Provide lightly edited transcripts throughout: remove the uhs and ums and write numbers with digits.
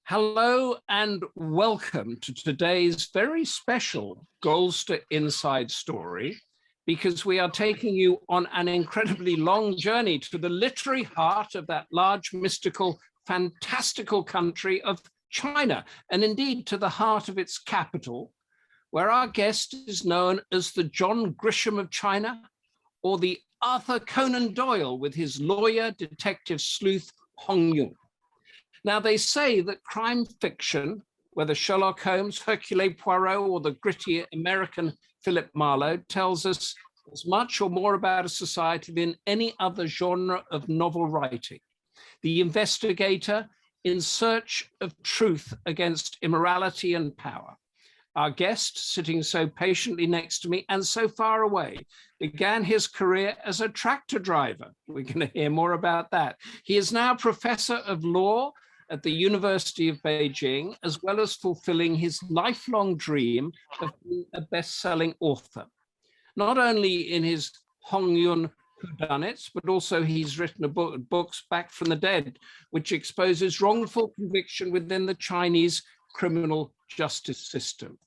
Hello and welcome to today's very special Goldster Inside Story, because we are taking you on an incredibly long journey to the literary heart of that large, mystical, fantastical country of China, and indeed to the heart of its capital, where our guest is known as the John Grisham of China, or the Arthur Conan Doyle with his lawyer, detective sleuth, Hong Yun. Now, they say that crime fiction, whether Sherlock Holmes, Hercule Poirot, or the gritty American Philip Marlowe, tells us as much or more about a society than any other genre of novel writing. The investigator in search of truth against immorality and power. Our guest, sitting so patiently next to me and so far away, began his career as a tractor driver. We're going to hear more about that. He is now professor of law at the University of Beijing, as well as fulfilling his lifelong dream of being a best-selling author. Not only in his Hong Yun whodunits, but also he's written books Back from the Dead, which exposes wrongful conviction within the Chinese criminal justice system.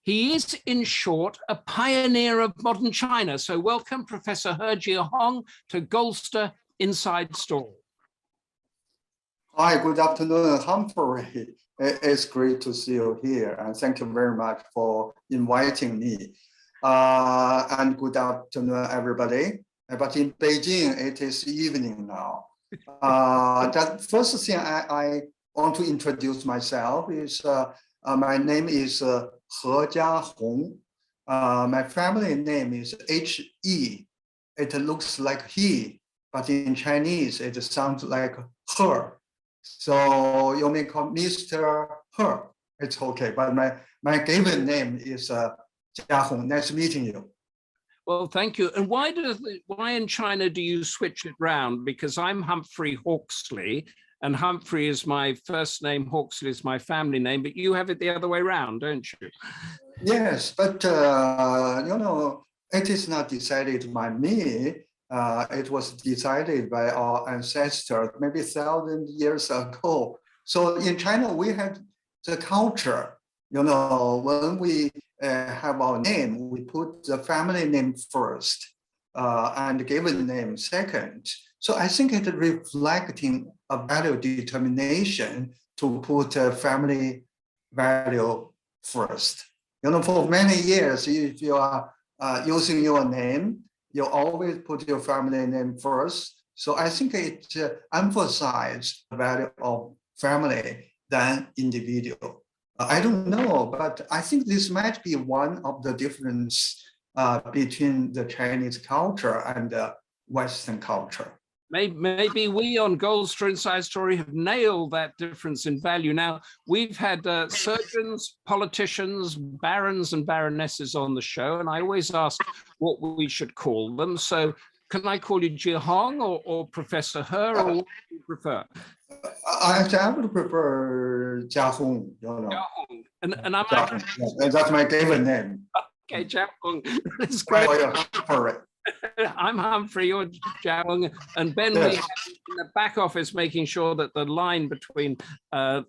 He is, in short, a pioneer of modern China. So welcome, Professor Jiahong, to Goldster Inside Story. Hi, good afternoon, Humphrey. It's great to see you here, and thank you very much for inviting me. And good afternoon, everybody. But in Beijing, it is evening now. The first thing I want to introduce myself is my name is Jiahong. My family name is He. It looks like he, but in Chinese, it sounds like her. So you may call Mr. Her. It's okay, but my given name is Jiahong. Nice meeting you. Well, thank you. And why in China do you switch it round? Because I'm Humphrey Hawksley, and Humphrey is my first name, Hawksley is my family name, but you have it the other way around, don't you? Yes, but it is not decided by me. It was decided by our ancestors maybe 1,000 years ago. So in China, we had the culture, when we have our name, we put the family name first and given name second. So I think it's reflecting a value determination to put a family value first. For many years, if you are using your name, you always put your family name first. So I think it emphasizes the value of family than individual. I don't know, but I think this might be one of the difference between the Chinese culture and the Western culture. Maybe we on Goldster Inside Story have nailed that difference in value. Now, we've had surgeons, politicians, barons and baronesses on the show, and I always ask what we should call them. So can I call you Jiahong or Professor Her, or what do you prefer? I would prefer Jiahong. Jiahong. And I'm Jiahong. Yeah, that's my given name. Okay, Jiahong. That's great. I'm Humphrey, you're Jiahong, and Ben, yes. We have in the back office making sure that the line between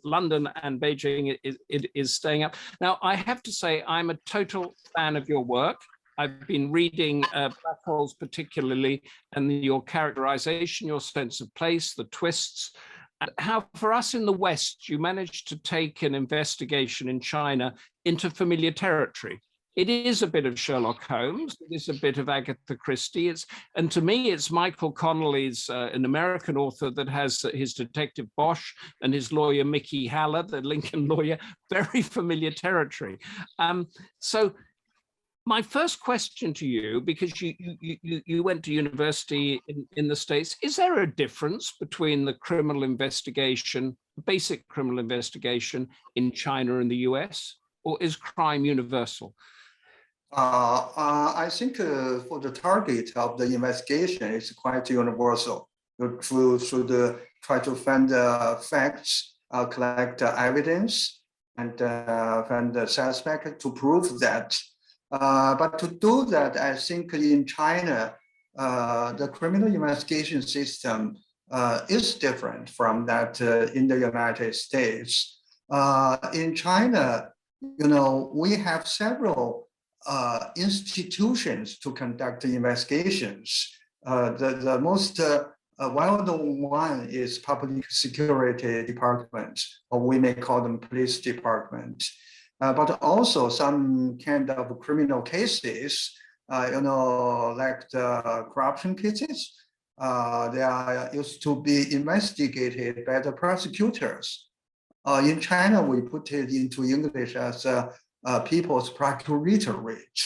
London and Beijing is staying up. Now, I have to say, I'm a total fan of your work. I've been reading Black Holes particularly, and your characterization, your sense of place, the twists, and how for us in the West, you managed to take an investigation in China into familiar territory. It is a bit of Sherlock Holmes. It is a bit of Agatha Christie. And to me, it's Michael Connelly's, an American author that has his detective Bosch and his lawyer Mickey Haller, the Lincoln lawyer, very familiar territory. So my first question to you, because you went to university in the States, is there a difference between the criminal investigation, basic criminal investigation in China and the US, or is crime universal? I think for the target of the investigation, it's quite universal. You should try to find facts, collect evidence, and find the suspect to prove that. But to do that, I think in China, the criminal investigation system is different from that in the United States. In China, we have several institutions to conduct investigations. The most well-known one is Public Security Department, or we may call them police department. But also some kind of criminal cases, like the corruption cases, they are used to be investigated by the prosecutors. In China, we put it into English as people's procuratorate.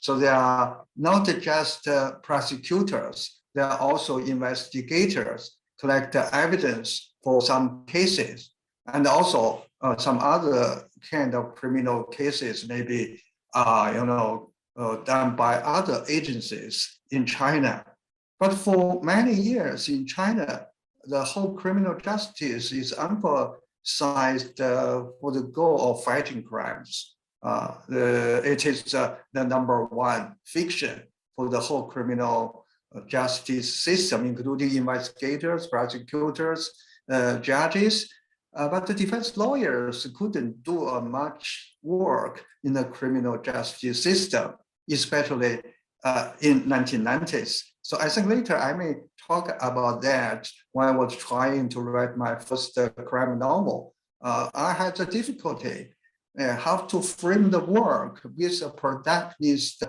So they are not just prosecutors, they are also investigators, collect evidence for some cases, and also some other kind of criminal cases may be done by other agencies in China. But for many years in China, the whole criminal justice is emphasized for the goal of fighting crimes. It is the number one fiction for the whole criminal justice system, including investigators, prosecutors, judges. But the defense lawyers couldn't do much work in the criminal justice system, especially in 1990s. So I think later I may talk about that when I was trying to write my first crime novel. I had a difficulty how to frame the work with a protagonist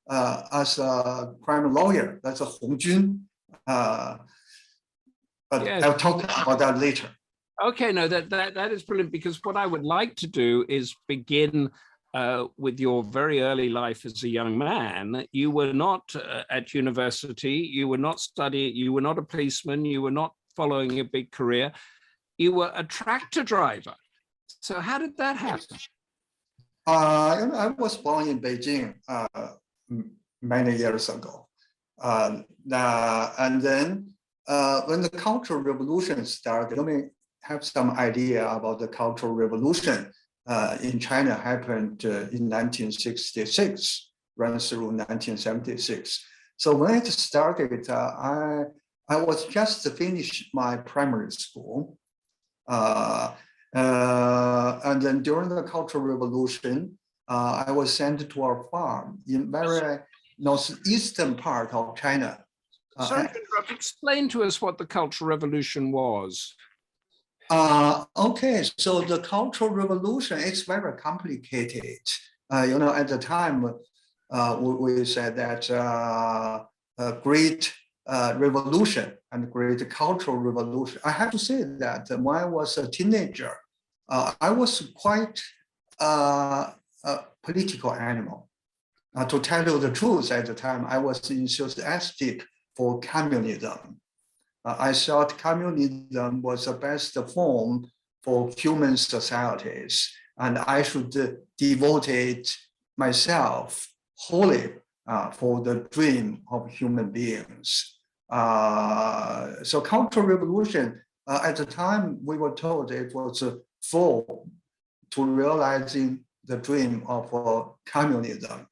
as a crime lawyer. That's a Hong Jun. But yes. I'll talk about that later. Okay, no, that is brilliant, because what I would like to do is begin with your very early life as a young man. You were not at university, you were not studying, you were not a policeman, you were not following a big career. You were a tractor driver. So how did that happen? I was born in Beijing many years ago. And then when the Cultural Revolution started, let me have some idea about the Cultural Revolution in China happened in 1966, ran through 1976. So when it started, I was just finished my primary school. And then during the Cultural Revolution, I was sent to a farm in very northeastern part of China. Sorry to interrupt. Explain to us what the Cultural Revolution was. Okay, so the Cultural Revolution is very complicated. At the time, we said that a great revolution and great cultural revolution. I have to say that when I was a teenager, I was quite a political animal. To tell you the truth, at the time, I was enthusiastic for communism. I thought communism was the best form for human societies, and I should devote myself wholly for the dream of human beings. So Cultural Revolution, at the time, we were told it was full to realizing the dream of communism.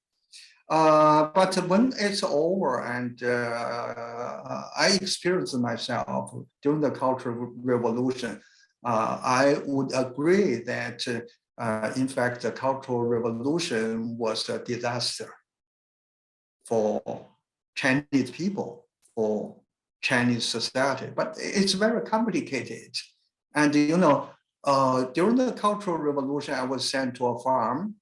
But when it's over and I experienced myself during the Cultural Revolution, I would agree that, in fact, the Cultural Revolution was a disaster for Chinese people, for Chinese society. But it's very complicated. And, during the Cultural Revolution, I was sent to a farm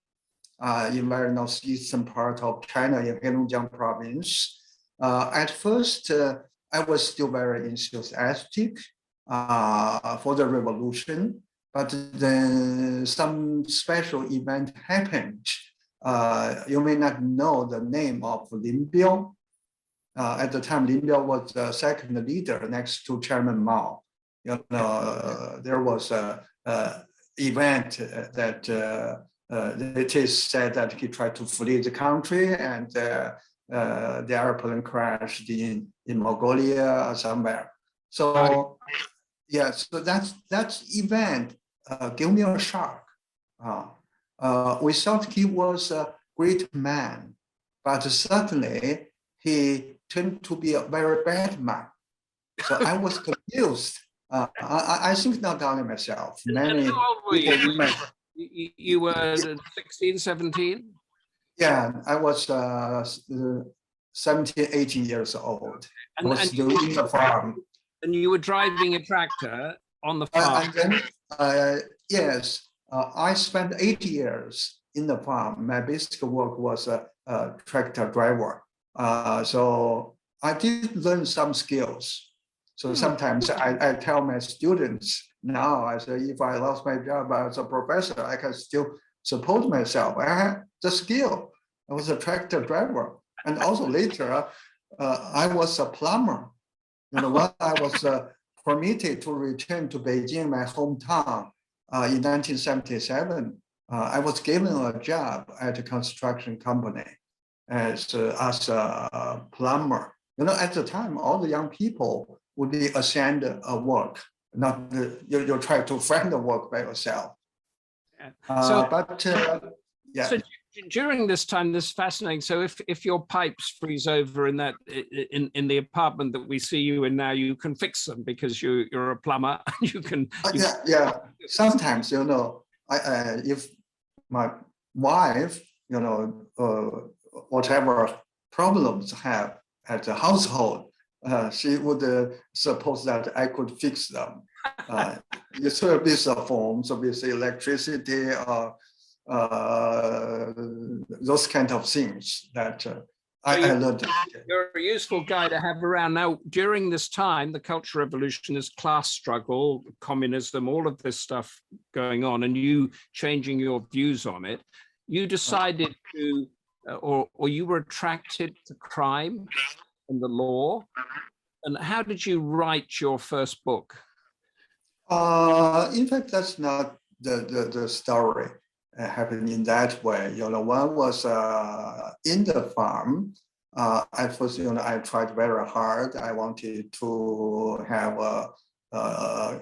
in very northeastern part of China in Heilongjiang province. At first, I was still very enthusiastic for the revolution, but then some special event happened. You may not know the name of Lin Biao. At the time, Lin Biao was the second leader next to Chairman Mao. There was an event that it is said that he tried to flee the country, and the airplane crashed in Mongolia or somewhere. So, yeah, so that event gave me a shock. We thought he was a great man, but suddenly he turned to be a very bad man, So I was confused. I think not only myself, many. And how old were you? people may- You were 16, 17? Yeah, I was 17, 18 years old. I was still in the farm. And you were driving a tractor on the farm. And then, yes, I spent 8 years in the farm. My basic work was a tractor driver. So I did learn some skills. So sometimes I tell my students now, I say, if I lost my job as a professor, I can still support myself. I had the skill. I was a tractor driver. And also later, I was a plumber. You know, when I was permitted to return to Beijing, my hometown, in 1977, I was given a job at a construction company as a plumber. You know, at the time, all the young people would be assigned a work, not you try to find the work by yourself. Yeah. So during this time, this is fascinating. So if your pipes freeze over in that in the apartment that we see you in now, you can fix them because you're a plumber. You can. Yeah. Sometimes, you know, if my wife, you know, whatever problems have at the household, she would suppose that I could fix them. The service phones with electricity or those kind of things that I learned. You're a useful guy to have around. Now, during this time, the Cultural Revolution is class struggle, communism, all of this stuff going on, and you changing your views on it. You decided to, or you were attracted to crime and the law. And how did you write your first book? In fact, that's not the story happened in that way. You know, one was in the farm. At first, you know, I tried very hard. I wanted to have a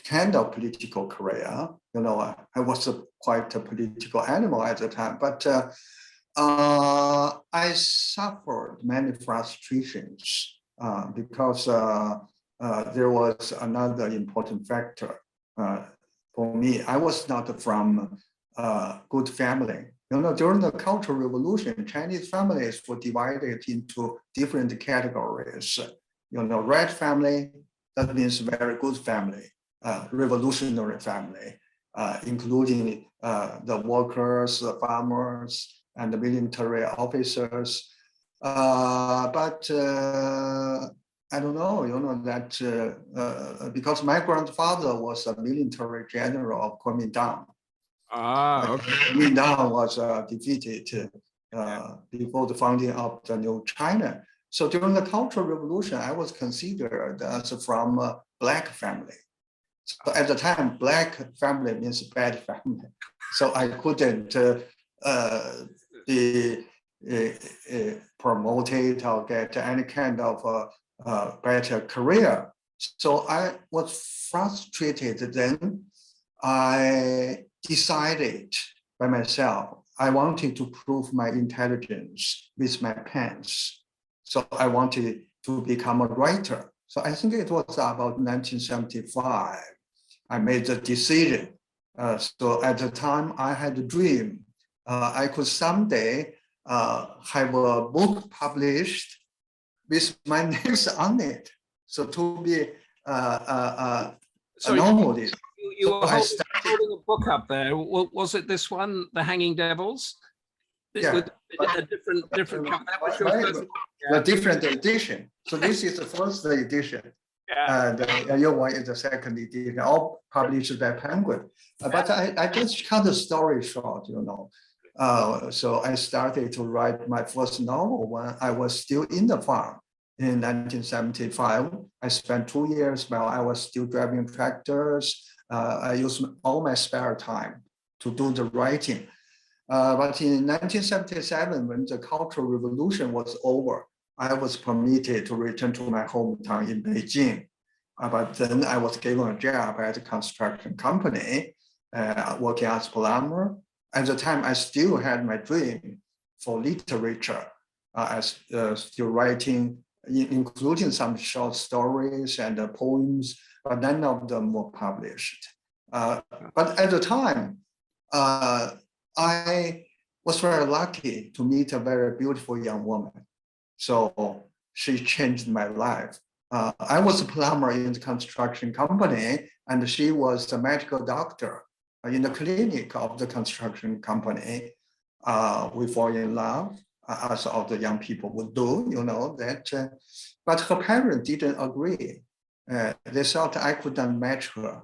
kind of political career. You know, I was quite a political animal at the time, but I suffered many frustrations because there was another important factor for me. I was not from a good family. You know, during the Cultural Revolution, Chinese families were divided into different categories. You know, red family, that means very good family, revolutionary family, including the workers, the farmers, and the military officers. But I don't know, you know, that because my grandfather was a military general of Kuomintang. Okay. Kuomintang was defeated before the founding of the new China. So during the Cultural Revolution, I was considered as from a black family. So at the time, black family means bad family. So I couldn't be promoted or get any kind of better career. So I was frustrated. Then I decided by myself, I wanted to prove my intelligence with my pens. So I wanted to become a writer. So I think it was about 1975. I made the decision. So at the time I had a dream. I could someday have a book published with my names on it. So to be a novelist. You were holding a book up there. Was it this one, The Hanging Devils? Yeah. With a different cover. That was your first book. The different edition. So this is the first edition. Yeah. And your one is the second edition, all published by Penguin. But I just cut the story short, you know. So I started to write my first novel when I was still in the farm in 1975. I spent 2 years while I was still driving tractors. I used all my spare time to do the writing. But in 1977, when the Cultural Revolution was over, I was permitted to return to my hometown in Beijing. But then I was given a job at a construction company, working as plumber. At the time, I still had my dream for literature. I was still writing including some short stories and poems, but none of them were published. But at the time, I was very lucky to meet a very beautiful young woman. So she changed my life. I was a plumber in the construction company, and she was a medical doctor in the clinic of the construction company. We fall in love, as all the young people would do, that. But her parents didn't agree. They thought I couldn't match her.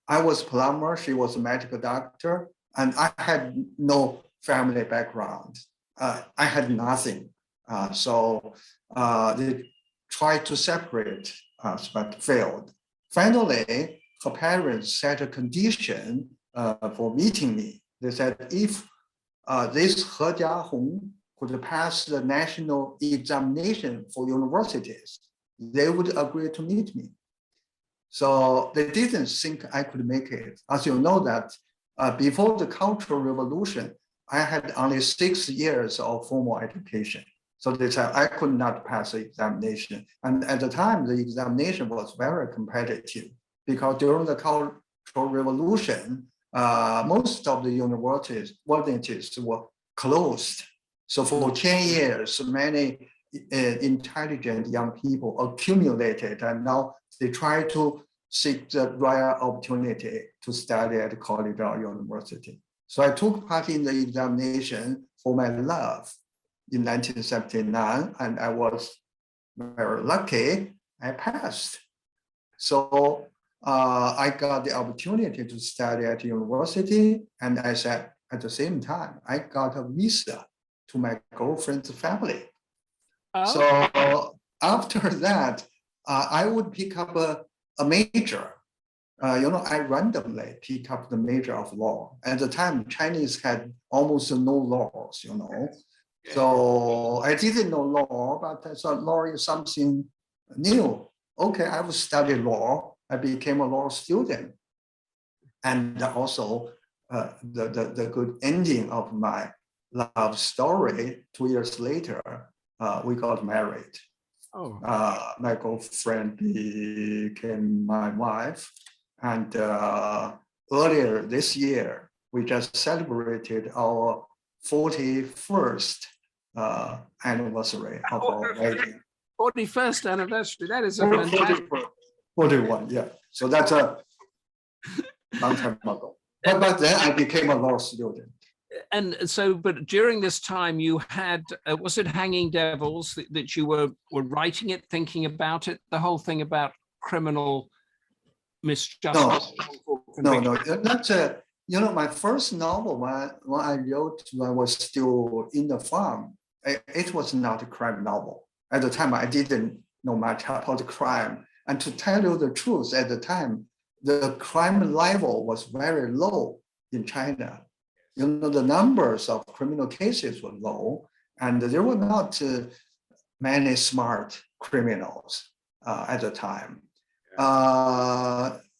I was plumber, she was a medical doctor, and I had no family background. I had nothing. So they tried to separate us, but failed. Finally, her parents set a condition for meeting me. They said, if this He Jiahong could pass the national examination for universities, they would agree to meet me. So they didn't think I could make it. As you know that before the Cultural Revolution, I had only 6 years of formal education. So they said I could not pass the examination. And at the time, the examination was very competitive because during the Cultural Revolution, most of the universities were closed. So for 10 years, many intelligent young people accumulated, and now they try to seek the rare opportunity to study at college or university. So I took part in the examination for my love in 1979, and I was very lucky, I passed. So I got the opportunity to study at university, and I said at the same time, I got a visa to my girlfriend's family. Oh. So after that, I would pick up a major. I randomly pick up the major of law. At the time, Chinese had almost no laws, So I didn't know law, but I thought law is something new. Okay, I will study law. I became a law student. And also the good ending of my love story, 2 years later, we got married. Oh. My girlfriend became my wife. And earlier this year, we just celebrated our 41st anniversary of our wedding. 41st anniversary, that is a fantastic. 41, yeah. So that's a long time ago. But then I became a law student. And so, but during this time you had, was it Hanging Devils that you were writing it, thinking about it, the whole thing about criminal misjustice? No, that's my first novel when I wrote when I was still in the farm, it was not a crime novel. At the time, I didn't know much about crime. And to tell you the truth, at the time, the crime level was very low in China. The numbers of criminal cases were low, and there were not many smart criminals at the time.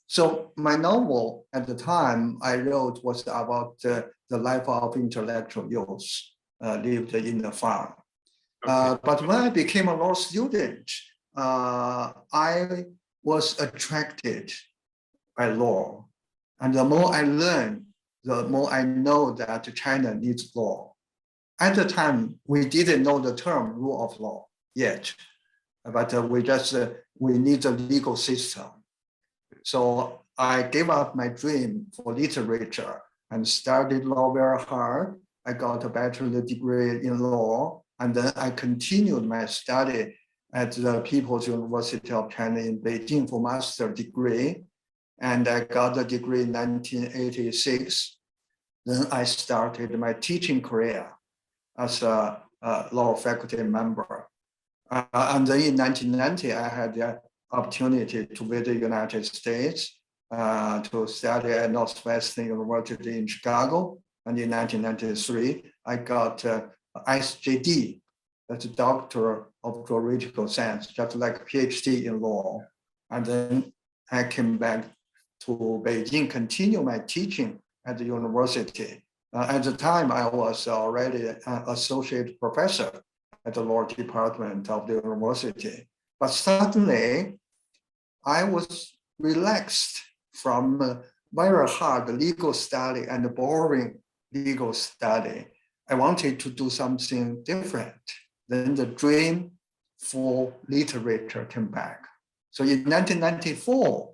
So my novel at the time I wrote was about the life of intellectual youths lived in the farm. But when I became a law student, I was attracted by law. And the more I learn, the more I know that China needs law. At the time, we didn't know the term rule of law yet, but we need a legal system. So I gave up my dream for literature and studied law very hard. I got a bachelor's degree in law, and then I continued my study at the People's University of China in Beijing for master's degree. And I got the degree in 1986. Then I started my teaching career as a law faculty member. And then in 1990, I had the opportunity to visit the United States to study at Northwestern University in Chicago. And in 1993, I got SJD, that's a Doctor of Juridical Science, just like a PhD in law. And then I came back to Beijing, continue my teaching at the university. At the time, I was already an associate professor at the law department of the university. But suddenly, I was relaxed from very hard legal study and boring legal study. I wanted to do something different. Then the dream for literature came back. So in 1994,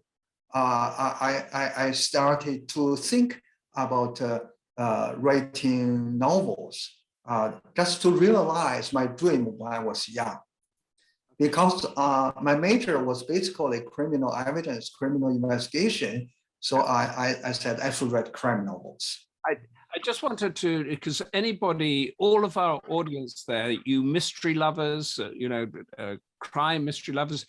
I started to think about writing novels, just to realize my dream when I was young. Because my major was basically criminal evidence, criminal investigation. So I said I should write crime novels. I just wanted to, because anybody, all of our audience there, you mystery lovers, crime mystery lovers,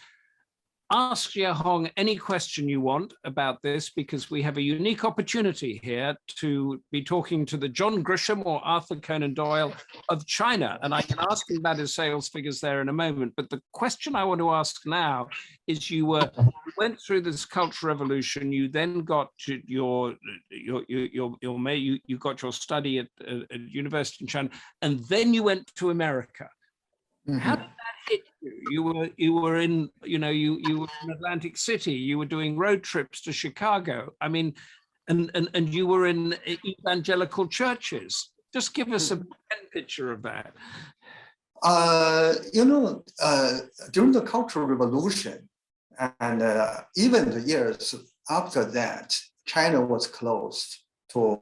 ask Jiahong any question you want about this, because we have a unique opportunity here to be talking to the John Grisham or Arthur Conan Doyle of China. And I can ask him about his sales figures there in a moment. But the question I want to ask now is, you went through this Cultural Revolution, you then got to you got your study at university in China, and then you went to America. Mm-hmm. How did that hit you? You were in, you were in Atlantic City, you were doing road trips to Chicago. I mean, and you were in evangelical churches. Just give us a picture of that. During the Cultural Revolution, and even the years after that, China was closed to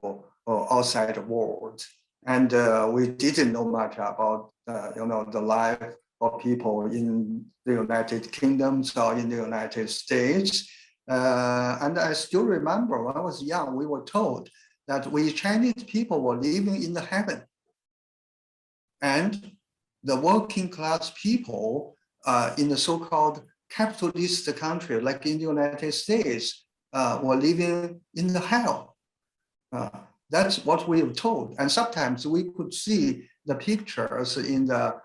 outside world, and we didn't know much about the life of people in the United Kingdom or in the United States. And I still remember when I was young, we were told that we Chinese people were living in the heaven, and the working class people in the so-called capitalist country, like in the United States, were living in the hell. That's what we were told. And sometimes we could see the pictures in the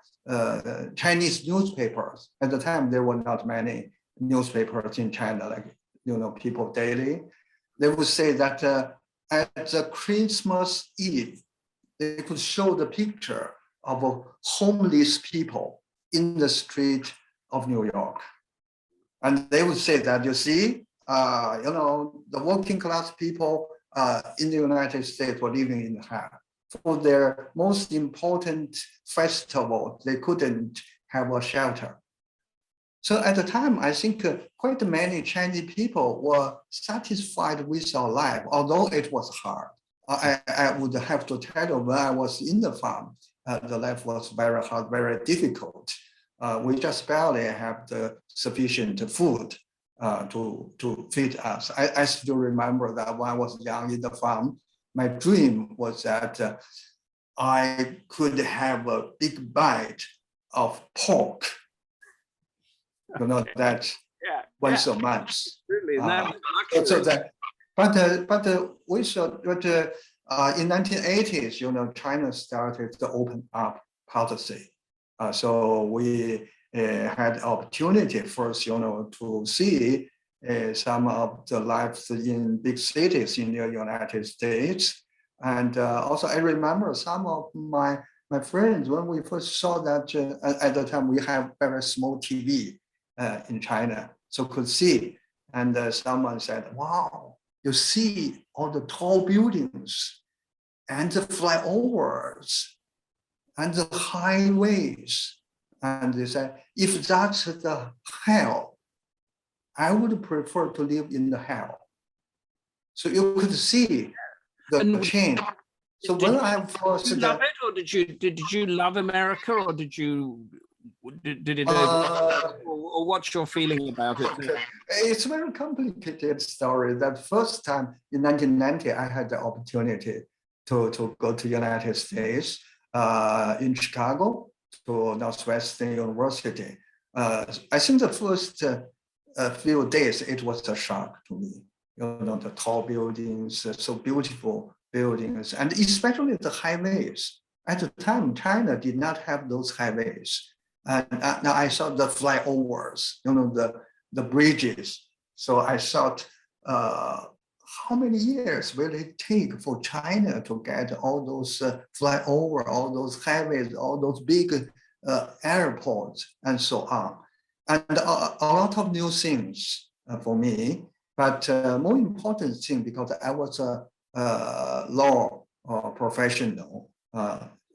Chinese newspapers. At the time, there were not many newspapers in China, like, People Daily. They would say that at the Christmas Eve, they could show the picture of homeless people in the street of New York. And they would say that, you see, the working class people in the United States were living in hell. For their most important festival, they couldn't have a shelter. So at the time, I think quite many Chinese people were satisfied with our life, although it was hard. I would have to tell you, when I was in the farm, the life was very hard, very difficult. We just barely have the sufficient food to feed us. I still remember that when I was young in the farm, my dream was that I could have a big bite of pork. That once a month. Really, but we should. But in 1980s, China started the open up policy. So we had opportunity first, to see some of the lives in big cities in the United States. And also I remember some of my friends, when we first saw that, at the time we have very small TV in China, so could see. And someone said, wow, you see all the tall buildings and the flyovers and the highways. And they said, if that's the hell, I would prefer to live in the hell. So you could see the change. So when I first did you love it, or did you love America, or did it or what's your feeling about it? It's a very complicated story. That first time in 1990, I had the opportunity to go to United States, in Chicago, to Northwestern University. I think the first few days, it was a shock to me. The tall buildings, so beautiful buildings, and especially the highways. At the time, China did not have those highways. And now I saw the flyovers, the bridges. So I thought, how many years will it take for China to get all those flyover, all those highways, all those big airports, and so on. And a lot of new things for me. But more important thing, because I was a law professional,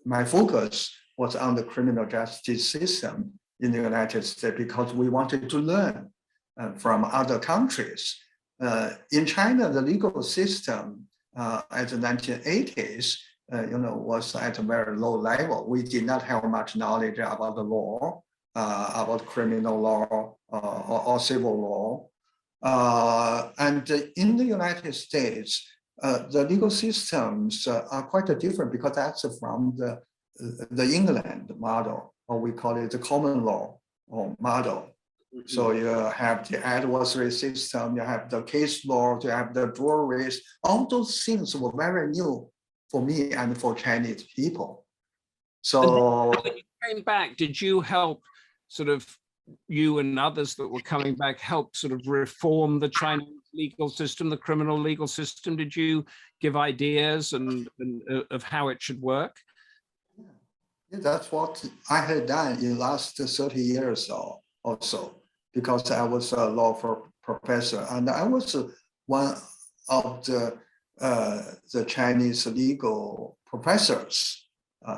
my focus was on the criminal justice system in the United States because we wanted to learn from other countries. In China, the legal system at the 1980s, was at a very low level. We did not have much knowledge about the law, about criminal law or civil law. And in the United States, the legal systems are quite different because that's from the England model, or we call it the common law model. Mm-hmm. So you have the adversary system, you have the case law, you have the juries. All those things were very new for me and for Chinese people. So when you came back, did you help sort of, you and others that were coming back, help sort of reform the Chinese legal system, the criminal legal system? Did you give ideas and of how it should work? Yeah, that's what I had done in the last 30 years or so, because I was a law professor, and I was one of the Chinese legal professors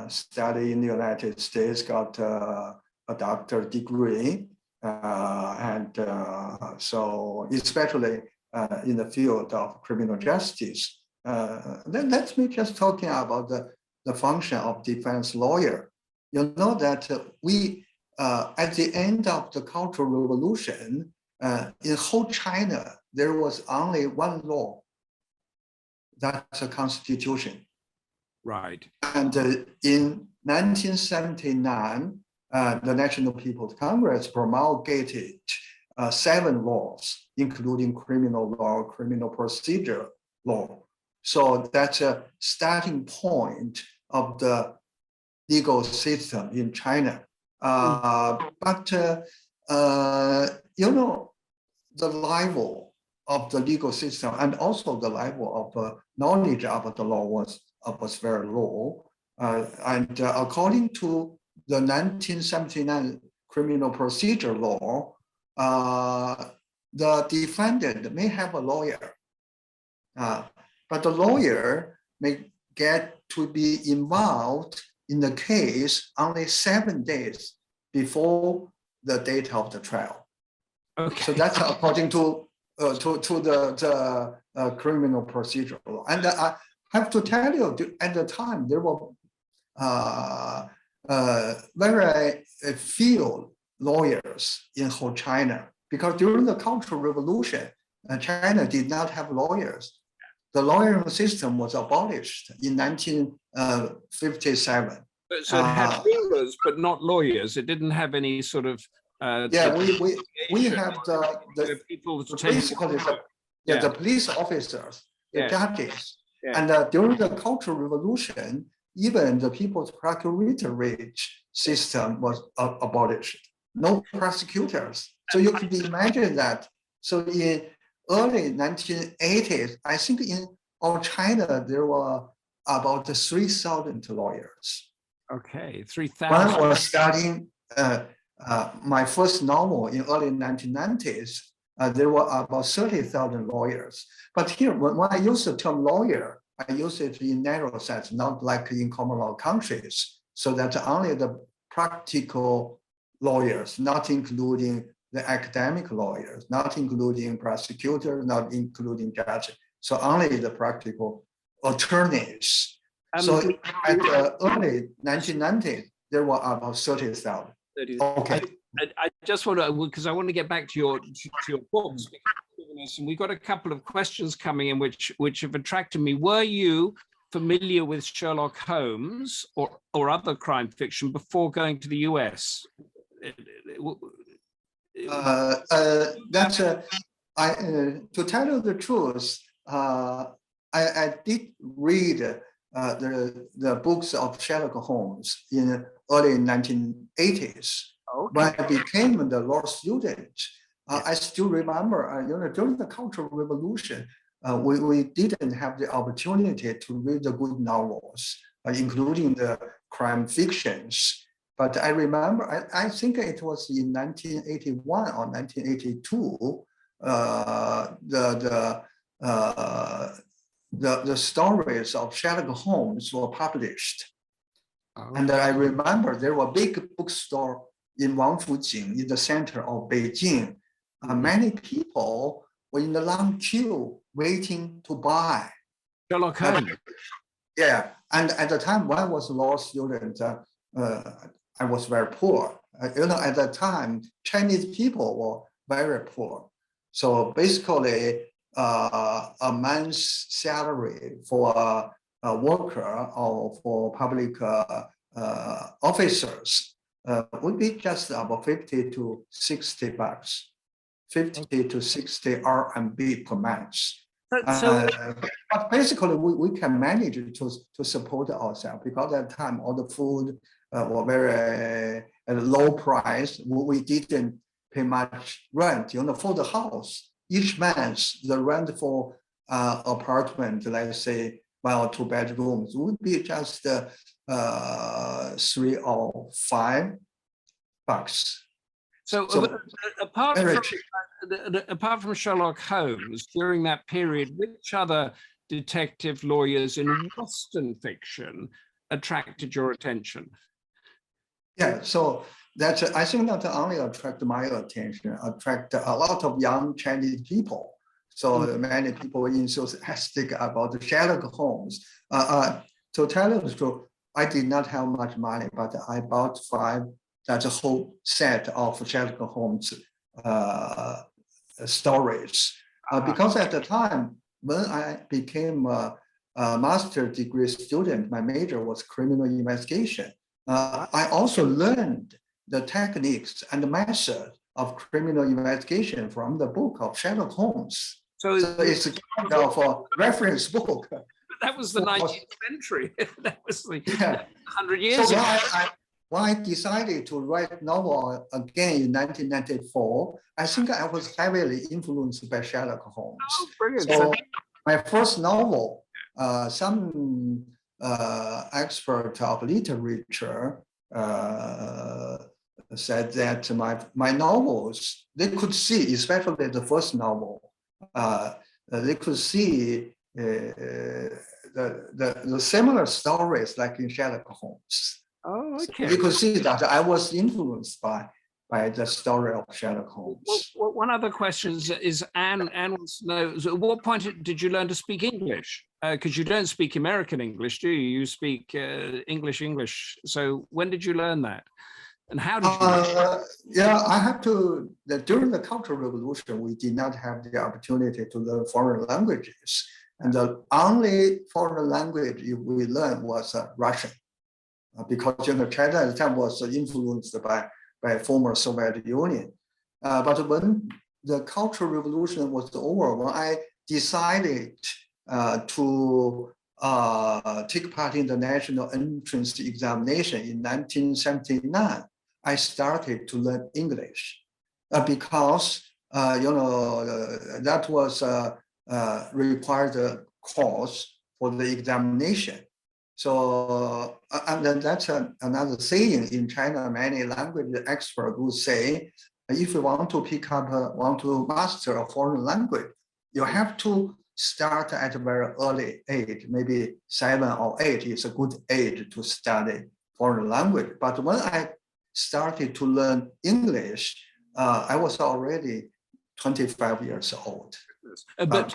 studying in the United States, got a doctorate degree, and so especially in the field of criminal justice. Then let me just talking about the function of defense lawyer. You know that we, at the end of the Cultural Revolution, in whole China, there was only one law. That's a constitution. Right. And in 1979, the National People's Congress promulgated 7 laws, including criminal law, criminal procedure law. So that's a starting point of the legal system in China. But the level of the legal system and also the level of knowledge of the law was very low. And according to the 1979 criminal procedure law, the defendant may have a lawyer, but the lawyer may get to be involved in the case only 7 days before the date of the trial. Okay. So that's according to the criminal procedure law. And I have to tell you, at the time there were very few lawyers in whole China, because during the Cultural Revolution, China did not have lawyers. The lawyering system was abolished in 1957. So it had rulers, but not lawyers. It didn't have any sort of. Yeah, we have the people to the police officers, the judges, and during the Cultural Revolution, even the People's Procuratorate system was abolished. No prosecutors. So you can imagine that. So in early 1980s, I think in all China, there were about 3,000 lawyers. Okay, 3,000. When I was studying my first novel in early 1990s, there were about 30,000 lawyers. But here, when I use the term lawyer, I use it in narrow sense, not like in common law countries. So that only the practical lawyers, not including the academic lawyers, not including prosecutors, not including judges. So only the practical attorneys. So at the early 1990s, there were about 30,000. Okay. I just want to, because I want to get back to your books, and we've got a couple of questions coming in which have attracted me. Were you familiar with Sherlock Holmes or other crime fiction before going to the US? To tell you the truth, I did read the books of Sherlock Holmes in early 1980s. Okay. When I became the law student, I still remember, during the Cultural Revolution, we didn't have the opportunity to read the good novels, including the crime fictions. But I remember, I think it was in 1981 or 1982, the stories of Sherlock Holmes were published. Oh. And I remember there were big bookstore in Wangfujing, in the center of Beijing. Many people were in the long queue waiting to buy. Sherlock Holmes. Yeah, and at the time when I was a law student, I was very poor. At that time, Chinese people were very poor. So basically, a month's salary for a worker or for public officers would be just about 50 to 60 bucks, 50 to 60 RMB per month. But basically, we can manage to support ourselves because at that time all the food were very at a low price. We didn't pay much rent, for the house. Each month, the rent for apartment, let's say 1 or 2 bedrooms, would be just 3 or 5 bucks. So apart from Sherlock Holmes, during that period, which other detective lawyers in Western fiction attracted your attention? Yeah, so that I think not only attract my attention, attract a lot of young Chinese people. So many people enthusiastic about Sherlock Holmes. To tell you the truth, I did not have much money, but I bought 5. That's a whole set of Sherlock Holmes stories. Because at the time, when I became a master's degree student, my major was criminal investigation. I also learned the techniques and the method of criminal investigation from the book of Sherlock Holmes. So it's a kind of a reference book. That was the 19th century. That was like 100 years ago. When I decided to write novel again in 1994, I think I was heavily influenced by Sherlock Holmes. Oh, brilliant. So my first novel, some expert of literature said that my novels, they could see, especially the first novel, they could see the similar stories like in Sherlock Holmes. Oh, okay. So you could see that I was influenced by the story of Sherlock Holmes. Well, one other question is Anne wants to know, so at what point did you learn to speak English? Because you don't speak American English, do you? You speak English. So when did you learn that? And how did you Yeah, I have to, during the Cultural Revolution, we did not have the opportunity to learn foreign languages. And the only foreign language we learned was Russian. Because China at the time was influenced by former Soviet Union. But when the Cultural Revolution was over, when I decided to take part in the national entrance examination in 1979, I started to learn English because that was required course for the examination. So, and then that's another saying in China. Many language experts would say, if you want to want to master a foreign language, you have to start at a very early age, maybe 7 or 8 is a good age to study foreign language. But when I started to learn English, I was already 25 years old. But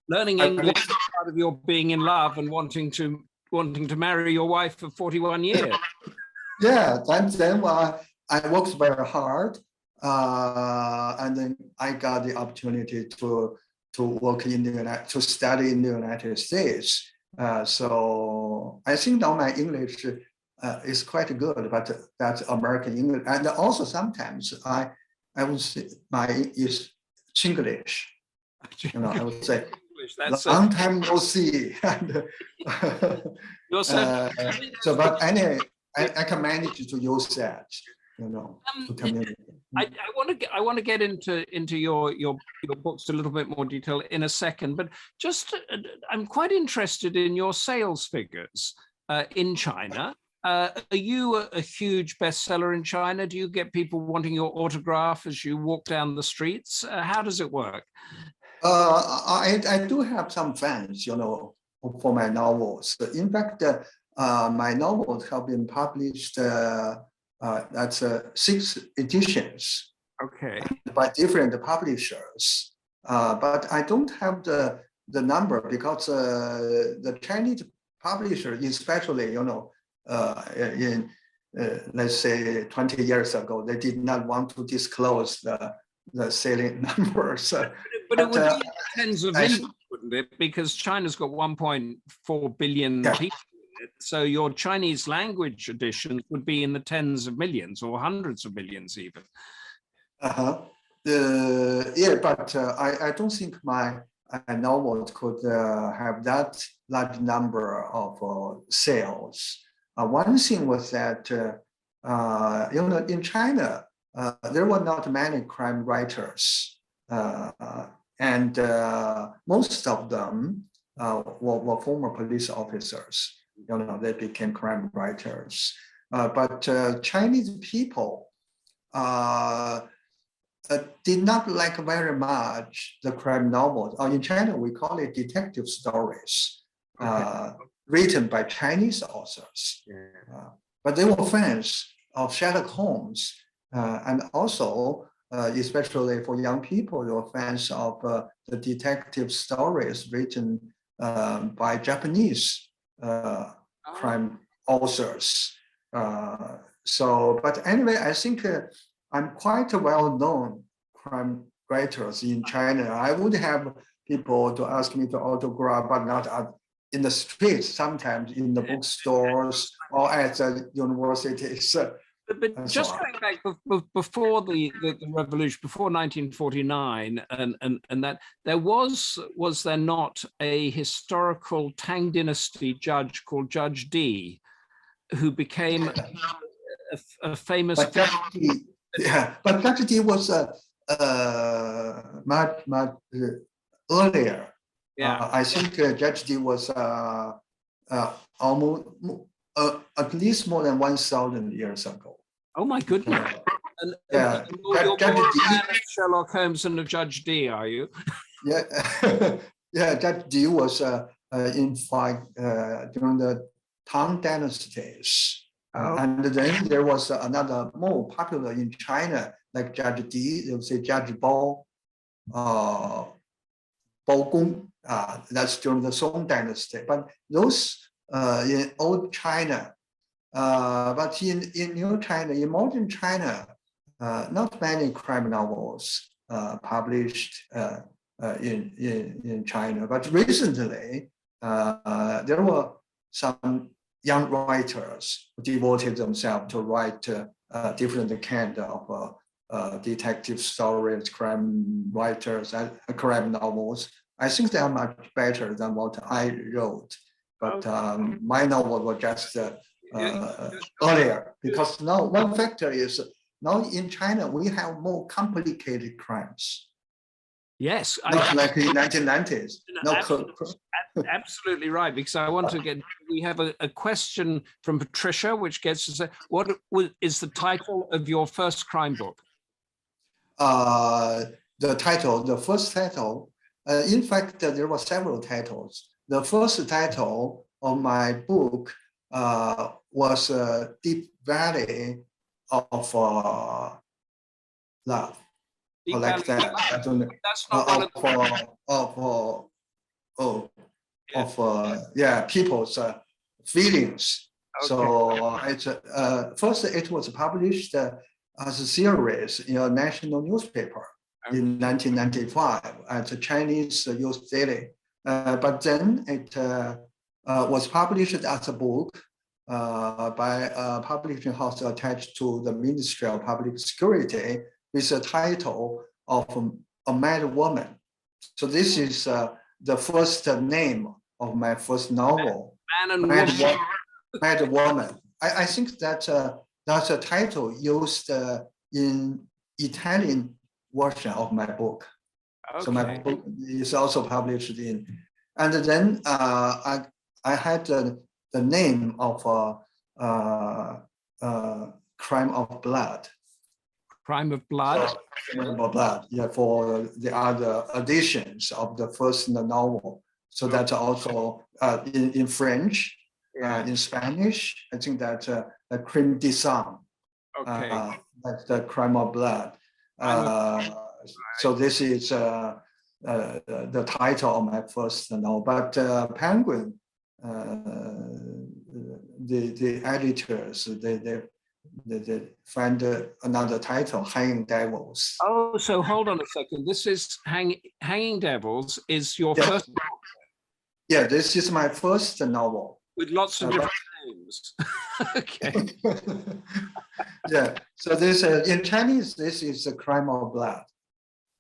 learning English is part of your being in love and wanting to marry your wife for 41 years. Yeah, then I worked very hard, and then I got the opportunity to work to study in the United States. So I think now my English is quite good, but that's American English, and also sometimes I would say my is Chinglish. I would say. Long time no see. So, but anyway, I can manage to use that, to communicate. I want to get into your books a little bit more detail in a second, but just I'm quite interested in your sales figures in China. Are you a huge bestseller in China? Do you get people wanting your autograph as you walk down the streets? How does it work? I do have some fans, for my novels. In fact, my novels have been published at 6 editions. Okay. By different publishers. But I don't have the number because the Chinese publisher, especially, in let's say 20 years ago, they did not want to disclose the selling numbers. But it would be tens of millions, wouldn't it? Because China's got 1.4 billion people. So your Chinese language editions would be in the tens of millions or hundreds of millions even. Yeah, but I don't think my novel could have that large number of sales. One thing was that, in China, there were not many crime writers. And most of them were former police officers. They became crime writers. But Chinese people did not like very much the crime novels. In China, we call it detective stories, written by Chinese authors. But they were fans of Sherlock Holmes, and also, especially for young people, they were fans of the detective stories written by Japanese crime authors. But anyway, I think I'm quite a well-known crime writers in China. I would have people to ask me to autograph, but not in the streets, sometimes in the bookstores or at the universities. But just going back before the revolution, before 1949, and that there was there not a historical Tang Dynasty judge called Judge Di, who became a famous. But Judge Di was much earlier. Yeah. I think Judge Di was almost at least more than 1,000 years ago. Oh my goodness! And you're Judge more Di, a fan of Sherlock Holmes than of Judge Di, are you? Yeah, yeah. Judge Di was in fact during the Tang dynasties. And then there was another more popular in China, like Judge Di, they would say Judge Bao, Bao Gong. That's during the Song dynasty. But those in old China, but in new China, in modern China, not many crime novels published in China. But recently, there were some young writers who devoted themselves to write different kind of detective stories, crime writers, and crime novels. I think they are much better than what I wrote. But my novel was just earlier, because now one factor is now in China, we have more complicated crimes. Yes. Not like in the 1990s. Absolutely right, because I want to get, we have a question from Patricia, which gets to say, what is the title of your first crime book? The first title, in fact, there were several titles. The first title of my book was Deep Valley of Love. Deep like Valley that. I don't know. That's not people's feelings. Okay. So it's first it was published as a series in a national newspaper in 1995 at the Chinese Youth Daily. But then it was published as a book by a publishing house attached to the Ministry of Public Security with the title of A Mad Woman. So this is the first name of my first novel, Mad Woman. I think that that's a title used in Italian version of my book. Okay. So my book is also published in, and then I had the name of Crime of Blood. Crime of Blood. Crime of Blood, yeah, for the other editions of the first novel. So that's also in French, in Spanish. I think that Crime de Sang. Okay. That's the Crime of Blood. So this is the title of my first novel. But Penguin, the editors, they find another title, Hanging Devils. Oh, so hold on a second. This is Hanging Devils is your first novel? Yeah, this is my first novel. With lots of different names. Okay. Yeah, so this in Chinese, this is a Crime of Blood.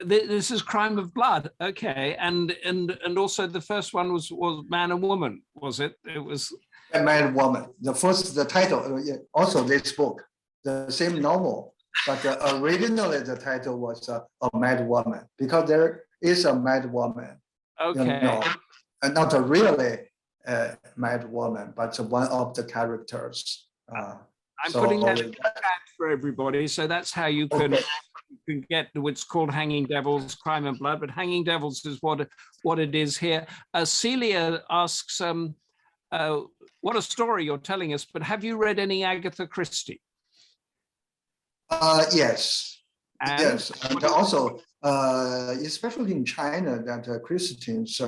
This is Crime of Blood. Okay, and also the first one was Man and Woman, was it? It was A Man and Woman. The title, also this book, the same novel, but originally the title was A Mad Woman, because there is a mad woman. okay. You know, and not a really mad woman, but one of the characters. I'm putting that in the chat for everybody, so that's how you can. Okay. You can get what's called Hanging Devils, Crime and Blood, but Hanging Devils is what it is here. Celia asks, what a story you're telling us, but have you read any Agatha Christie? Yes. And yes, and also, especially in China, that Christians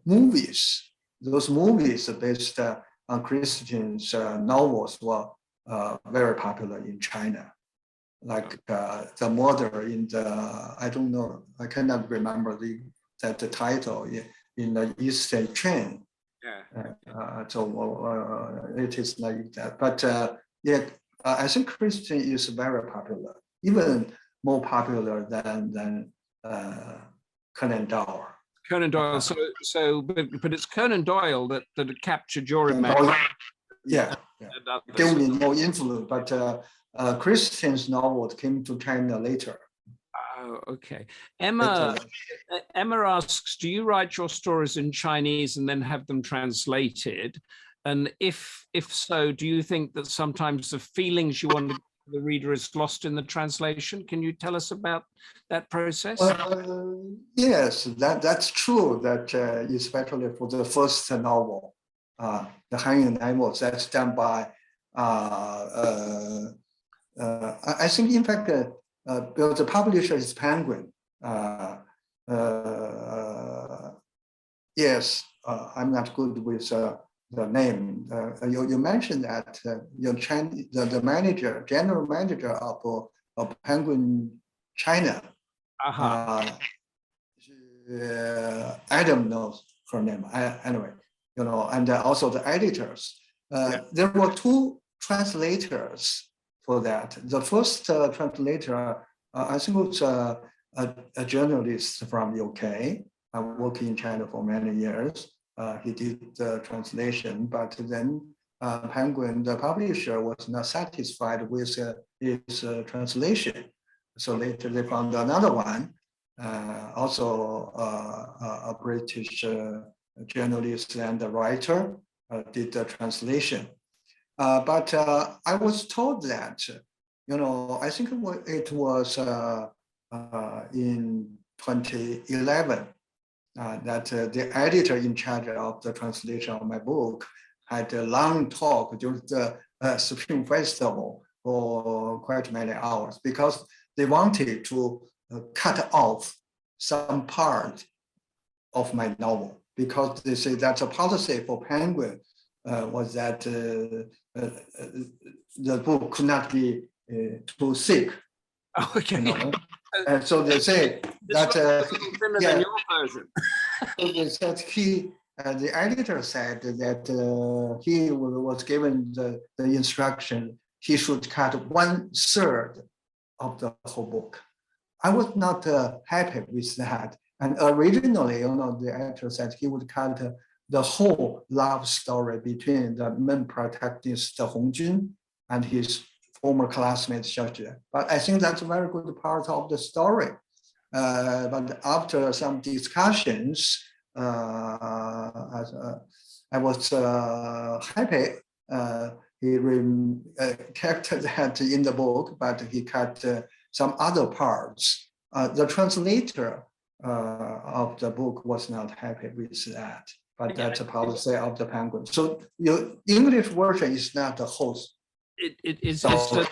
movies, those movies based on Christians novels were very popular in China. Like the murder in the, I don't know, I cannot remember the title in the Eastern Train. Yeah. So it is like that. But yeah, I think Christian is very popular, even more popular than Conan Doyle. Conan Doyle. But it's Conan Doyle that captured your imagination. Yeah. Gave me no influence, but Christian's novel came to China later. Oh, okay. Emma asks, do you write your stories in Chinese and then have them translated? And if so, do you think that sometimes the feelings you want to give the reader is lost in the translation? Can you tell us about that process? Yes, that's true. That especially for the first novel, The Hanging Devils, that's done by I think, in fact, the publisher is Penguin. Yes, I'm not good with the name. You mentioned that the manager, general manager of Penguin China. Adam knows her name. Anyway, and also the editors. There were two translators for that. The first translator, I think, was a journalist from UK. I worked in China for many years. He did the translation, but then Penguin, the publisher, was not satisfied with his translation. So later they found another one, also a British journalist and a writer, did the translation. But I was told that, I think it was in 2011 that the editor in charge of the translation of my book had a long talk during the Spring Festival for quite many hours, because they wanted to cut off some part of my novel, because they say that's a policy for Penguin, was that the book could not be too thick. Okay. And so they say that thinner than your version. So they said the editor said that he was given the instruction he should cut 1/3 of the whole book. I was not happy with that. And originally, the editor said he would cut the whole love story between the main protagonist Hongjun and his former classmate Xiaojie. But I think that's a very good part of the story. But after some discussions, I was happy kept that in the book, but he cut some other parts. The translator of the book was not happy with that, but that's a policy of the Penguin. So your English version is not the whole. It's the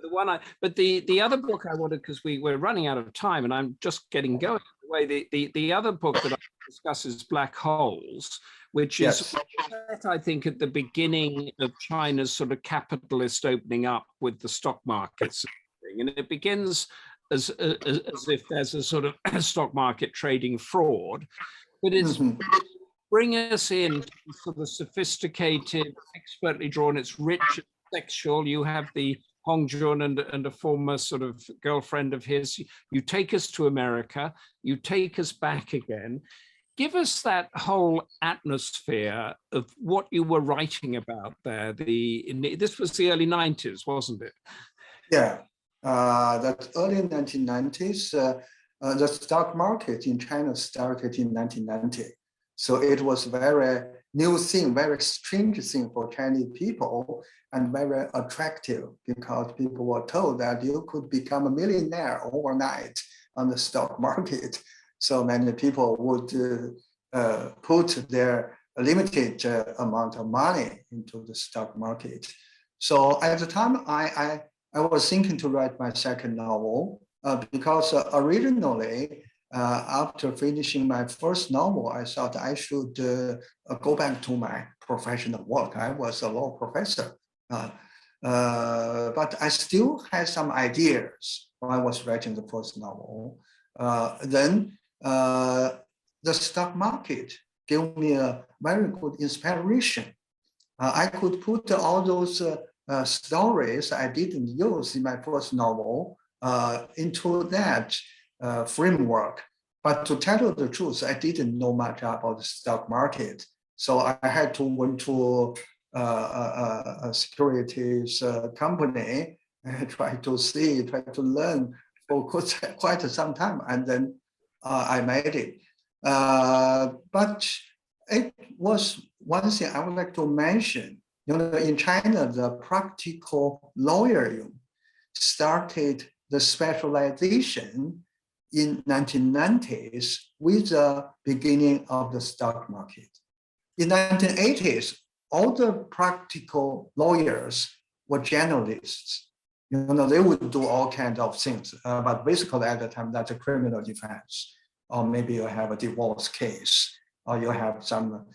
one but the other book I wanted, because we're running out of time and I'm just getting going away. The other book that I discuss is Black Holes, which is set, I think, at the beginning of China's sort of capitalist opening up with the stock markets, and it begins as if there's a sort of stock market trading fraud, but it's bring us in to sort of sophisticated, expertly drawn. It's rich and sexual. You have the Hong Jun and a former sort of girlfriend of his. You take us to America, you take us back again. Give us that whole atmosphere of what you were writing about there. This was the early 90s, wasn't it? Yeah, that early 1990s, the stock market in China started in 1990. So it was very new thing, very strange thing for Chinese people, and very attractive because people were told that you could become a millionaire overnight on the stock market. So many people would put their limited amount of money into the stock market. So at the time, I was thinking to write my second novel because originally, after finishing my first novel, I thought I should go back to my professional work. I was a law professor, but I still had some ideas when I was writing the first novel. Then the stock market gave me a very good inspiration. I could put all those stories I didn't use in my first novel into that framework. But to tell you the truth, I didn't know much about the stock market. So I had to went to a securities company and try to learn for quite some time. And then I made it. But it was one thing I would like to mention. In China, the practical lawyering started the specialization in 1990s with the beginning of the stock market. In 1980s, all the practical lawyers were generalists. They would do all kinds of things, but basically at the time, that's a criminal defense, or maybe you have a divorce case, or you have some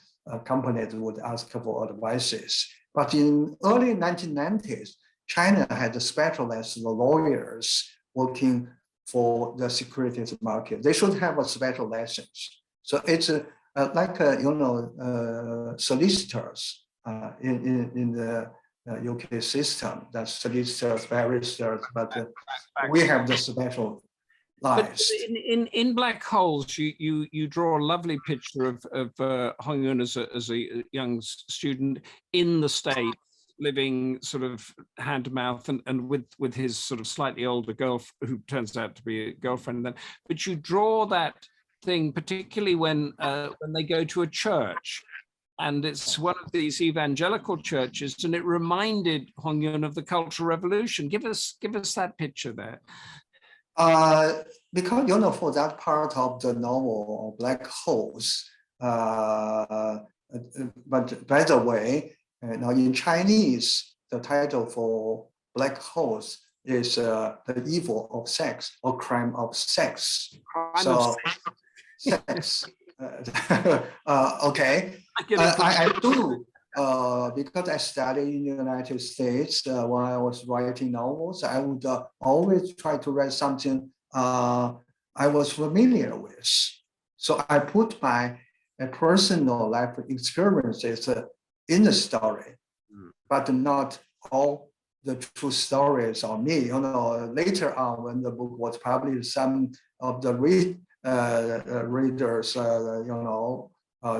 companies would ask for advices. But in early 1990s, China had specialized lawyers working for the securities market. They should have a special license. So it's like solicitors in the UK system. That's solicitors, barristers, but we have the special lives. But in Black Holes, you draw a lovely picture of Hong Yun as a young student in the States, living sort of hand to mouth and with his sort of slightly older girl who turns out to be a girlfriend then. But you draw that thing particularly when they go to a church, and it's one of these evangelical churches, and it reminded Hong Yun of the Cultural Revolution. Give us that picture there. Because for that part of the novel, Black Holes, but by the way, now in Chinese, the title for Black Holes is the evil of sex or crime of sex. Sex. Okay. I do because I studied in the United States. When I was writing novels, I would always try to write something I was familiar with. So I put my personal life experiences in the story, but not all the true stories on me. Later on when the book was published, some of the readers,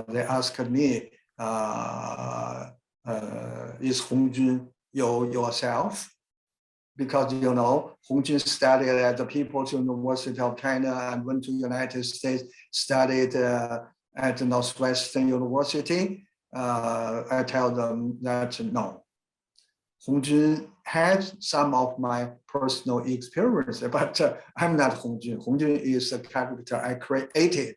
they asked me, is Hong Jun yourself? Because Hong Jun studied at the People's University of China and went to the United States, studied at Northwestern University. I tell them that no, Hongjun had some of my personal experience, but I'm not Hongjun. Hongjun is a character I created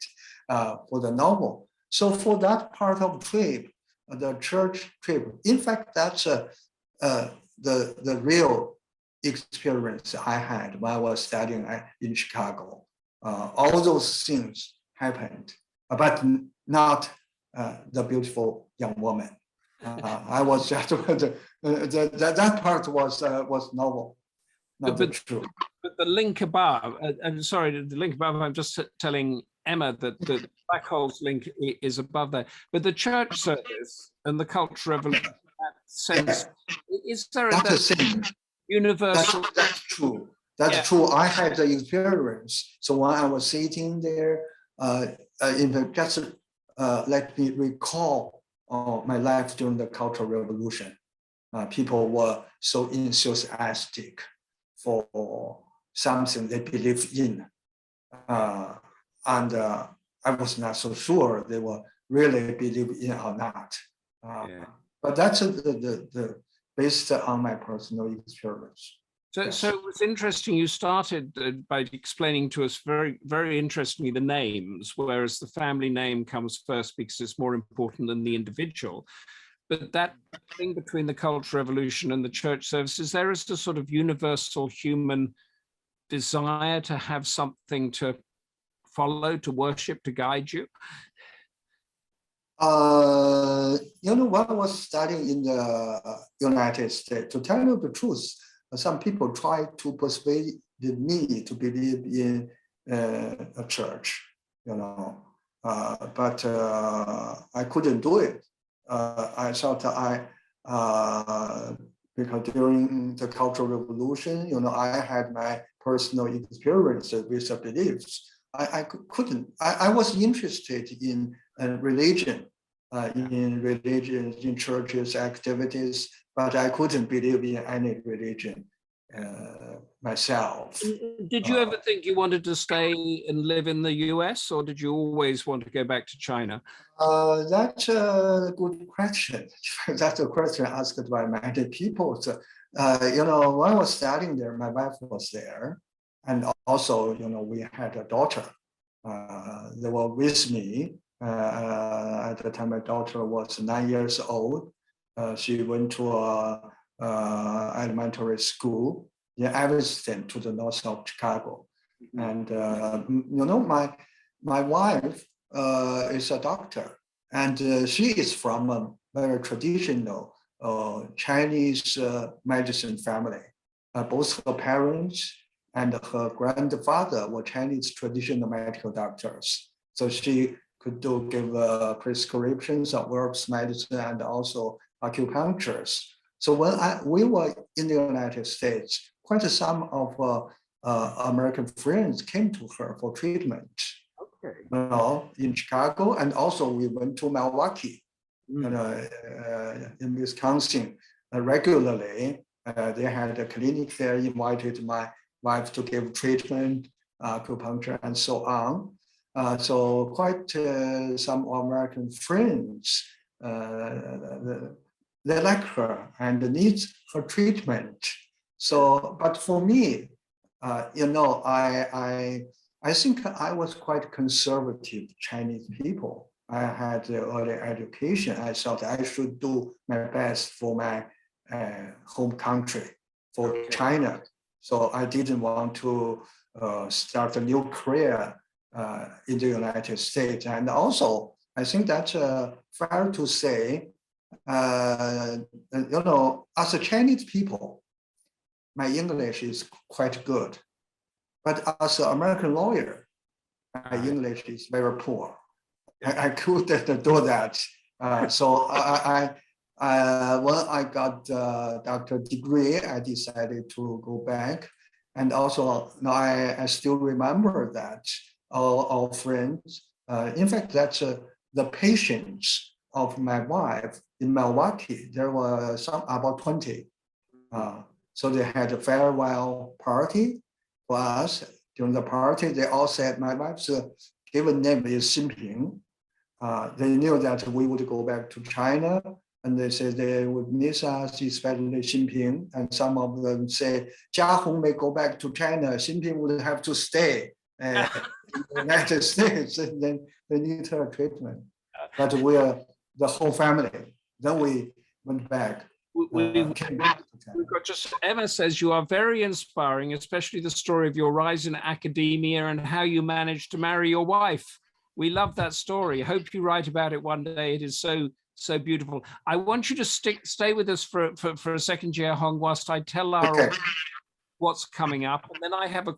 for the novel. So for that part of trip, the church trip, in fact, that's the real experience I had when I was studying in Chicago. All those things happened, but not the beautiful young woman. I was just that part was novel, not the truth. But the link above, I'm sorry, the link above, I'm just telling Emma that the Black Hole's link is above there. But the church service and the Cultural Revolution, that sense, is there That's the same. universal? That's true. That's true. I had the experience. So when I was sitting there, just let me recall my life during the Cultural Revolution. People were so enthusiastic for something they believed in. And I was not so sure they were really believe in or not. But that's the based on my personal experience. So, Yes. so it was interesting. You started by explaining to us very, very interestingly the names, whereas the family name comes first because it's more important than the individual. But that thing between the Cultural Revolution and the church services, there is a sort of universal human desire to have something to follow, to worship, to guide you. When I was studying in the United States, to tell you the truth, some people try to persuade me to believe in a church, but I couldn't do it. I thought because during the Cultural Revolution, I had my personal experience with the beliefs. I couldn't. I was interested in religion, in churches, activities, but I couldn't believe in any religion myself. Did you ever think you wanted to stay and live in the US, or did you always want to go back to China? That's a good question. That's a question asked by many people. So, when I was studying there, my wife was there. And also, we had a daughter. They were with me. At the time, my daughter was 9 years old. She went to elementary school in Evanston to the north of Chicago. And, my wife is a doctor, and she is from a very traditional Chinese medicine family. Both her parents and her grandfather were Chinese traditional medical doctors. So she could give prescriptions of herbs medicine and also acupunctures. So when we were in the United States, quite some of American friends came to her for treatment. Okay. In Chicago, and also we went to Milwaukee, in Wisconsin regularly. They had a clinic there, invited my wife to give treatment, acupuncture, and so on. So quite some American friends, they like her and need her treatment. So, but for me, I think I was quite conservative Chinese people. I had early education. I thought I should do my best for my home country, for China. So I didn't want to start a new career in the United States. And also, I think that's fair to say, as a Chinese people, my English is quite good. But as an American lawyer, my English is very poor. I couldn't do that. So when I got the doctorate degree, I decided to go back. And also, now I still remember that our friends, in fact, that's the patients of my wife in Milwaukee. There were about 20. So they had a farewell party for us. During the party, they all said my wife's given name is Xinping. They knew that we would go back to China. and they say they would miss us, especially Xinping. And some of them say Jiahong may go back to China. Xinping would have to stay in the United States, and then they need her treatment. But we are the whole family. Then we went back. Came back to China. We've got just Emma says you are very inspiring, especially the story of your rise in academia and how you managed to marry your wife. We love that story. Hope you write about it one day. It is so beautiful. I want you to stay with us for a second, Jiahong, whilst I tell our audience what's coming up. And then I have a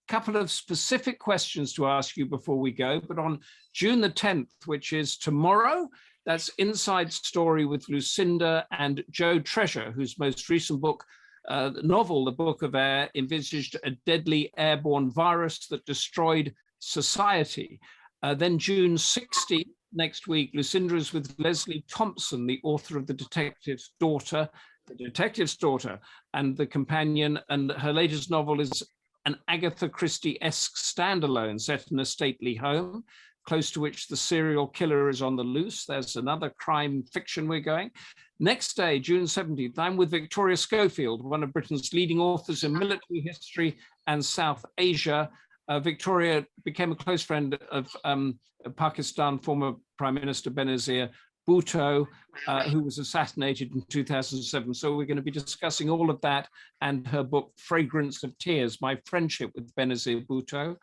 couple of specific questions to ask you before we go. But on June the 10th, which is tomorrow, that's Inside Story with Lucinda and Joe Treasure, whose most recent book, novel, The Book of Air, envisaged a deadly airborne virus that destroyed society. Then June 16th, next week, Lucinda is with Leslie Thompson, the author of The Detective's Daughter, and The Companion, and her latest novel is an Agatha Christie-esque standalone set in a stately home, close to which the serial killer is on the loose. There's another crime fiction we're going. Next day, June 17th, I'm with Victoria Schofield, one of Britain's leading authors in military history and South Asia. Victoria became a close friend of Pakistan former Prime Minister Benazir Bhutto, who was assassinated in 2007. So we're going to be discussing all of that and her book, Fragrance of Tears, My Friendship with Benazir Bhutto.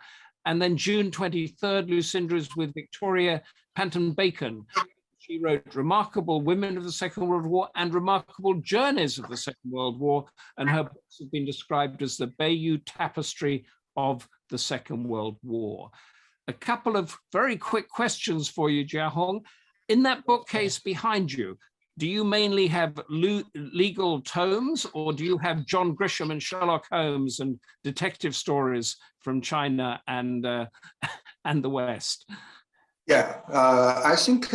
And then June 23rd, Lucinda is with Victoria Panton-Bacon. She wrote Remarkable Women of the Second World War and Remarkable Journeys of the Second World War, and her books have been described as the Bayeux Tapestry of the Second World War. A couple of very quick questions for you, Jiahong. In that bookcase behind you, do you mainly have legal tomes, or do you have John Grisham and Sherlock Holmes and detective stories from China and the West? Yeah, I think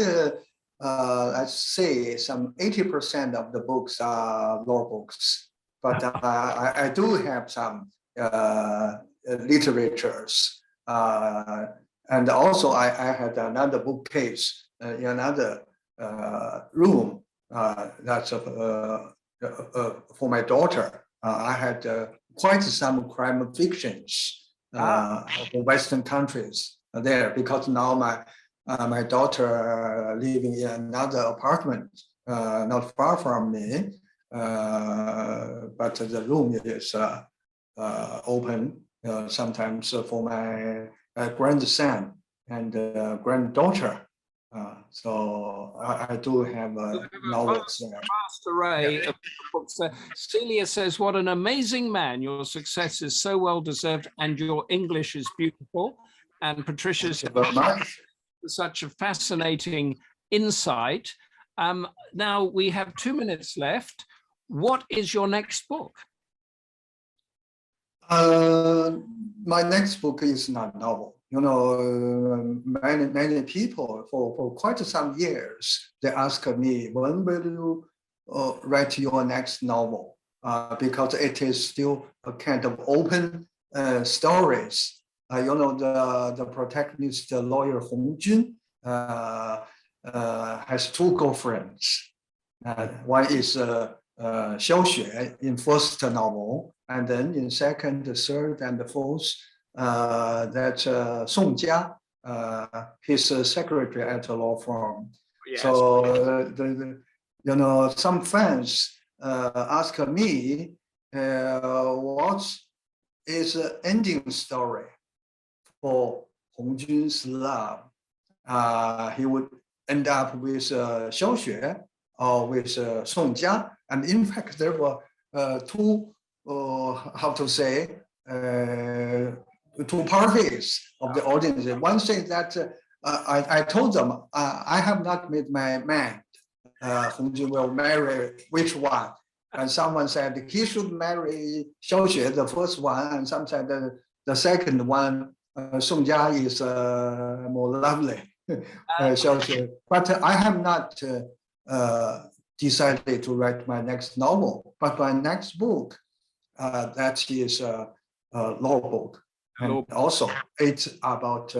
I'd say some 80% of the books are law books, but I do have some literatures. And also I had another bookcase in another room that's for my daughter. I had quite some crime fictions for Western countries there, because now my daughter living in another apartment not far from me, but the room is open sometimes for my grandson and granddaughter. So I do have novels there. Vast array of books there. Celia says, what an amazing man. Your success is so well deserved and your English is beautiful. And Patricia says, such a fascinating insight. Now we have 2 minutes left. What is your next book? My next book is not novel. You know, many people for quite some years, they ask me, when will you write your next novel? Because it is still a kind of open stories. You know, the protagonist, the lawyer Hong Jun, has two girlfriends. One is Xiao Xue in first novel, and then in second, third, and fourth, that's Song Jia, his secretary at a law firm. Yes. So, you know, some fans ask me, what is the ending story for Hong Jun's love? He would end up with Xiao Xue or with Song Jia. And in fact, there were two, how to say, two parties of the audience. One said that I told them, I have not made my mind. Hong Jun will marry which one? And someone said he should marry Xiao Xue, the first one, and some said the second one, Song Jia, is more lovely. Xiao Xue. But I have not decided to write my next novel. But my next book, that is a law book. And also, it's about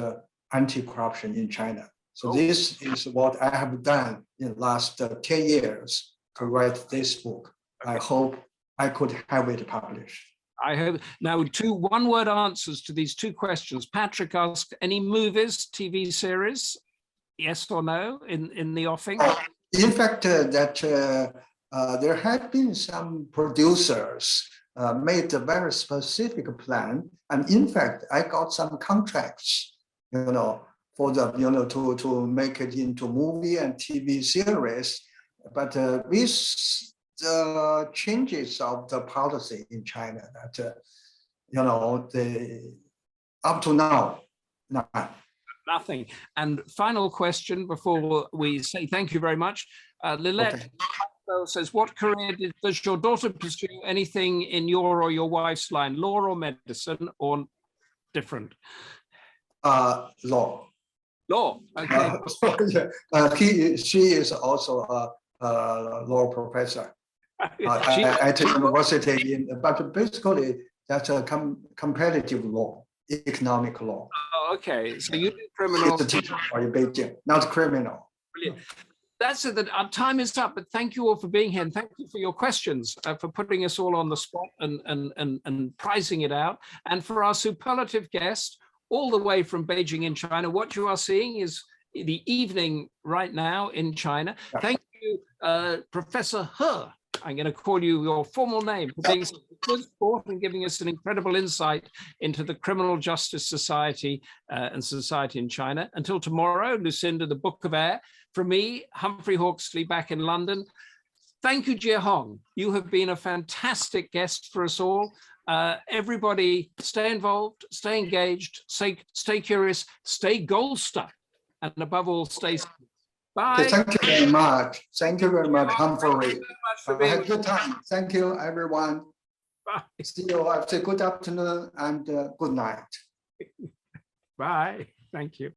anti-corruption in China. So this is what I have done in the last 10 years to write this book. I hope I could have it published. I hope. Now, two one-word answers to these two questions. Patrick asked, any movies, TV series, yes or no, in the offing? In fact, there have been some producers made a very specific plan. And in fact, I got some contracts, for the, to make it into movie and TV series. But with the changes of the policy in China, that, up to now, nothing. And final question before we say thank you very much. Lilette says, what career does your daughter pursue? Anything in your or your wife's line, law or medicine, or different? Law. Law, okay. She is also a law professor at the university, but basically that's a competitive law, economic law. Oh, okay. So you do criminal. It's a teacher in Beijing, not criminal. Brilliant. That's it. Our time is up, but thank you all for being here, and thank you for your questions, for putting us all on the spot and pricing it out. And for our superlative guest, all the way from Beijing in China, what you are seeing is the evening right now in China. Thank you, Professor He. I'm going to call you your formal name for being such a good sport and giving us an incredible insight into the criminal justice society and society in China. Until tomorrow, Lucinda, the Book of Air. From me, Humphrey Hawksley, back in London. Thank you, Jiahong. You have been a fantastic guest for us all. Everybody, stay involved, stay engaged, stay curious, stay Goldster, and above all, stay safe. Bye. Okay, thank you very much. Thank you very much, Humphrey. I had a good time. Thank you, everyone. Bye. See you after good afternoon and good night. Bye. Thank you.